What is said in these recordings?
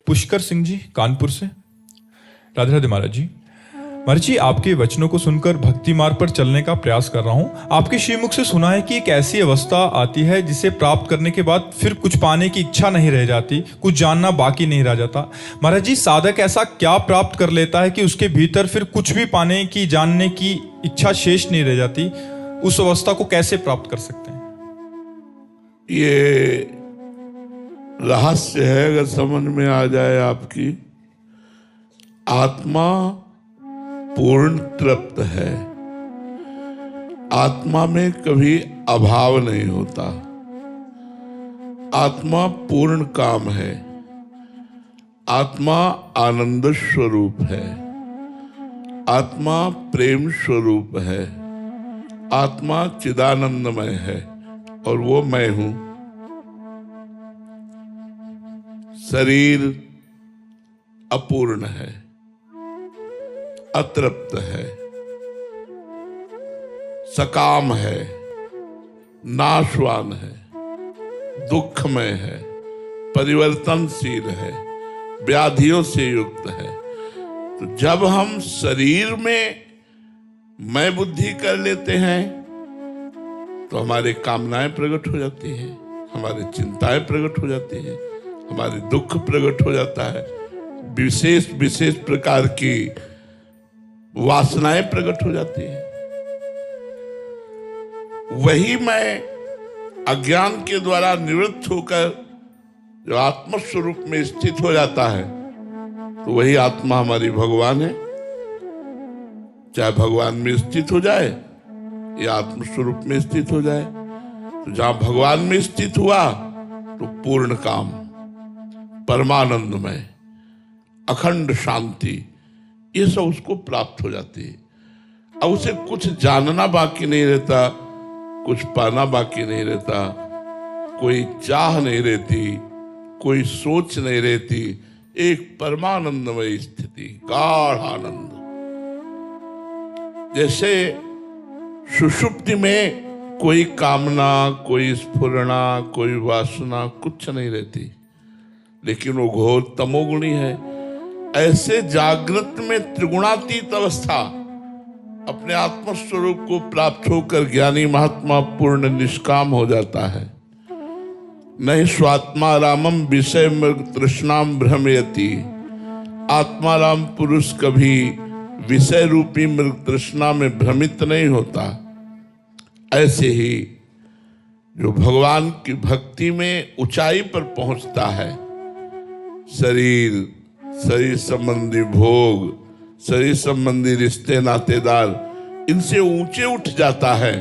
पुष्कर सिंह जी कानपुर से। राधे राधे महाराज जी। महाराज जी, आपके वचनों को सुनकर भक्ति मार्ग पर चलने का प्रयास कर रहा हूँ। आपके श्रीमुख से सुना है कि एक ऐसी अवस्था आती है जिसे प्राप्त करने के बाद फिर कुछ पाने की इच्छा नहीं रह जाती, कुछ जानना बाकी नहीं रह जाता। महाराज जी, साधक ऐसा क्या प्राप्त कर लेता है कि उसके भीतर फिर कुछ भी पाने की, जानने की इच्छा शेष नहीं रह जाती? उस अवस्था को कैसे प्राप्त कर सकते हैं? ये रहस्य है, अगर समझ में आ जाए आपकी। आत्मा पूर्ण तृप्त है, आत्मा में कभी अभाव नहीं होता, आत्मा पूर्ण काम है, आत्मा आनंद स्वरूप है, आत्मा प्रेम स्वरूप है, आत्मा चिदानंदमय है और वो मैं हूं। शरीर अपूर्ण है, अतृप्त है, सकाम है, नाशवान है, दुखमय है, परिवर्तनशील है, व्याधियों से युक्त है। तो जब हम शरीर में मैं बुद्धि कर लेते हैं तो हमारी कामनाएं प्रकट हो जाती हैं, हमारी चिंताएं प्रकट हो जाती हैं, हमारे दुख प्रकट हो जाता है, विशेष विशेष प्रकार की वासनाएं प्रकट हो जाती हैं। वही मैं अज्ञान के द्वारा निवृत्त होकर जो आत्मस्वरूप में स्थित हो जाता है, तो वही आत्मा हमारी भगवान है। चाहे भगवान में स्थित हो जाए या आत्मस्वरूप में स्थित हो जाए, तो जहां भगवान में स्थित हुआ तो पूर्ण काम, परमानंदमय, अखंड शांति, ये सब उसको प्राप्त हो जाती है। अब उसे कुछ जानना बाकी नहीं रहता, कुछ पाना बाकी नहीं रहता, कोई चाह नहीं रहती, कोई सोच नहीं रहती, एक परमानंदमय स्थिति, गाढ़ आनंद। जैसे सुषुप्ति में कोई कामना, कोई स्फुरणा, कोई वासना कुछ नहीं रहती, लेकिन वो घोर तमोगुणी है। ऐसे जागृत में त्रिगुणातीत अवस्था अपने आत्मस्वरूप को प्राप्त होकर ज्ञानी महात्मा पूर्ण निष्काम हो जाता है। नहीं स्वात्मा रामम विषय मृग तृष्णाम भ्रमयति। आत्मा राम पुरुष कभी विषय रूपी मृग तृष्णा में भ्रमित नहीं होता। ऐसे ही जो भगवान की भक्ति में ऊंचाई पर पहुंचता है, शरीर, शरीर संबंधी भोग, शरीर संबंधी रिश्ते नातेदार, इनसे ऊंचे उठ जाता है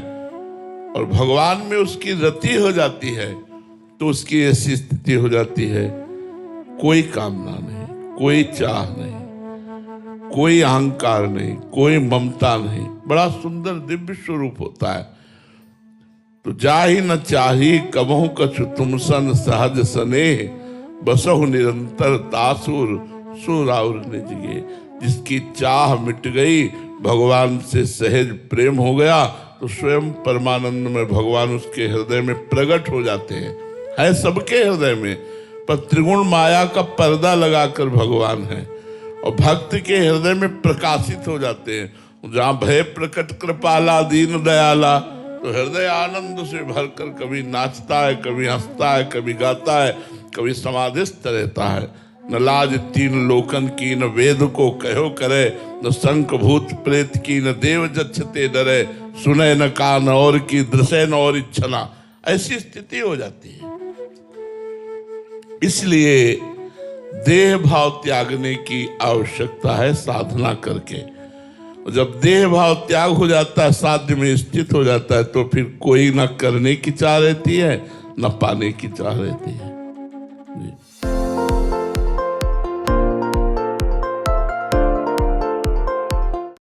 और भगवान में उसकी रति हो जाती है, तो उसकी ऐसी स्थिति हो जाती है, कोई कामना नहीं, कोई चाह नहीं, कोई अहंकार नहीं, कोई ममता नहीं, बड़ा सुंदर दिव्य स्वरूप होता है। तो जाहि न चाही कबहु कछु तुम सन सहज स्नेह, बसहु निरंतर तासुर सुराउर निजगे। जिसकी चाह मिट गई, भगवान से सहज प्रेम हो गया, तो स्वयं परमानंद में भगवान उसके हृदय में प्रकट हो जाते हैं। है सबके हृदय में, पर त्रिगुण माया का पर्दा लगाकर भगवान है और भक्त के हृदय में प्रकाशित हो जाते हैं। जहां भय प्रकट कृपाला दीन दयाला, तो हृदय आनंद से भरकर कभी नाचता है, कभी हंसता है, कभी गाता है, कभी समाधिस्थ रहता है। न लाज तीन लोकन की, न वेद को कहो करे, न शंख भूत प्रेत की, न देव जच्छते डरे, सुने न कान और की, दृश्य न और इच्छना। ऐसी स्थिति हो जाती है। इसलिए देह भाव त्यागने की आवश्यकता है साधना करके। जब देह भाव त्याग हो जाता है, साध्य में स्थित हो जाता है, तो फिर कोई न करने की चाह रहती है, न पाने की चाह रहती है। जी।